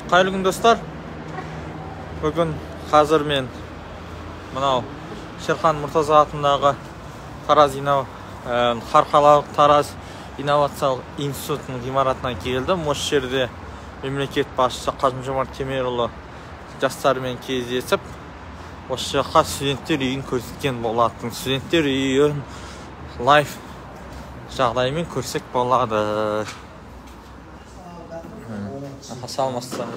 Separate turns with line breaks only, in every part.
Қайырлы күн достар. Бүгін қазір мен мынау Шерхан Мұртаза атындағы Халықаралық Тараз инновациялық институтының ғимаратына келдім. Осы жерде мемлекет басшысы Қасым-Жомарт Кемелұлы жастармен кездесіп, осы жаққа студенттер үйін көрсеткен болатын. Студенттер үйін лайф жағдайымен көрсек болады. Саламатсыздар.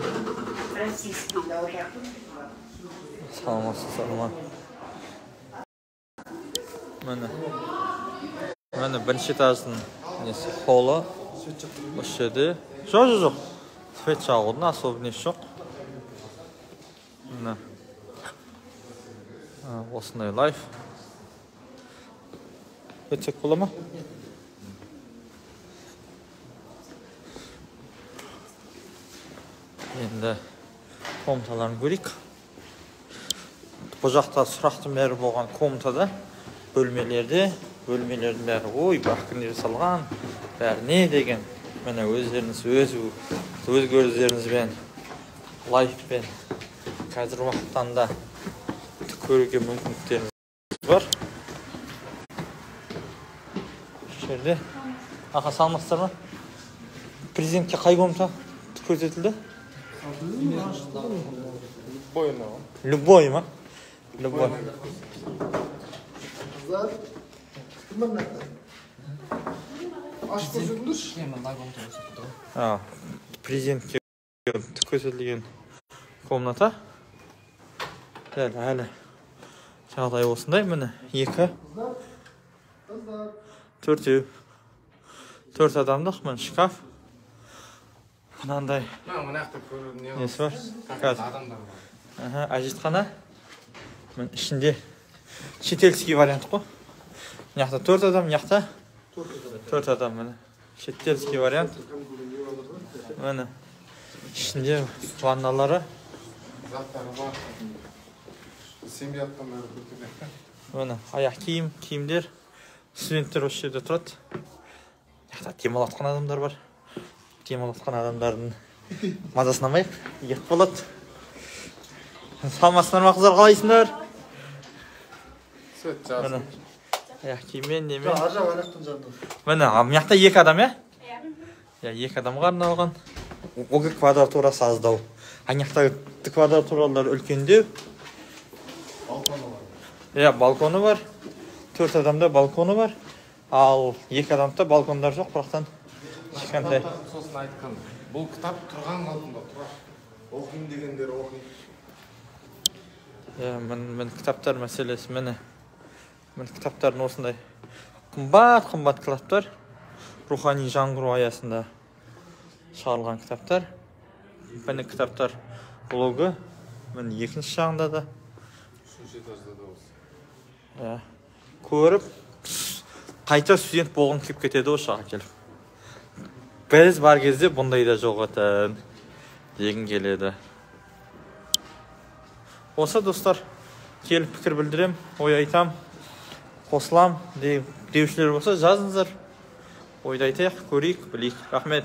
Саламатсыздар. Міне бірінші этаждың несі холлы. Осы жерде жоқ. Свет жағудың особо несі жоқ. Міне осындай лайф. Өтсек бола ма? Енді комнаталарын көрейік. Бұл жақта сұрақтың бәрі болған комнатада, бөлмелердің бәрі бақырын жасалған, бәрі не деген. Міне өздеріңіз өз көздеріңізбен лайфпен қазір уақыттан да көруге мүмкіндіктеріңіз бар. Жерде аға салмақсыздар ма? Президентке қай комната көрсетілді? Любой ма? Любой. Президентке көрсетілген комната. Әлі жағдай осындай. Міне 4 адамдық міне шкаф. Мынандай несі бар? Әжетхана. Ішінде шетелский вариант қой. Мыняқта 4 адам, мыняқта 4 адам. Міне шетелский вариант. Міне ішінде ванналары. Міне аяқ киімдер. Студенттер осы жерде тұрады. Мыняқта демалатқан адамдар бар. Демалатқан адамдардың мазасын алмайық, ет болады. Саламатсыздар ма қыздар, қалайсыңдар? Міне аяқ киіммен немен. Міне мыняқта 2 адам, е? 2 адамға арналған. Ол квадратурасы аздау. Мыняқта квадратуралар үлкендеу. Балконы бар. 4 адамда балконы бар. Ал 2 адамда балкондар жоқ, бірақтан кішкентай.
Сосын айтқан, бұл кітап тұрған қалпында тұрар. Оқиын дегендер оқиын.
Мен кітаптар мәселесі, мен кітаптардың осындай қымбат кітаптар. Рухани жаңғыру аясында шығарылған кітаптар. Мен кітаптар блогы, мен екінші жағында да.
Үшінші этажда да осы.
Көріп, қайта студент болғым келіп кетеді осы жаққа келіп. Біз бар кезде бұндай да жоқ етін дегім келеді. Осы достар, келіп пікір білдірем, ой айтам, қосылам деушілер болса жазыңыздар. Ойды айтайық, көрейік, білейік. Рахмет.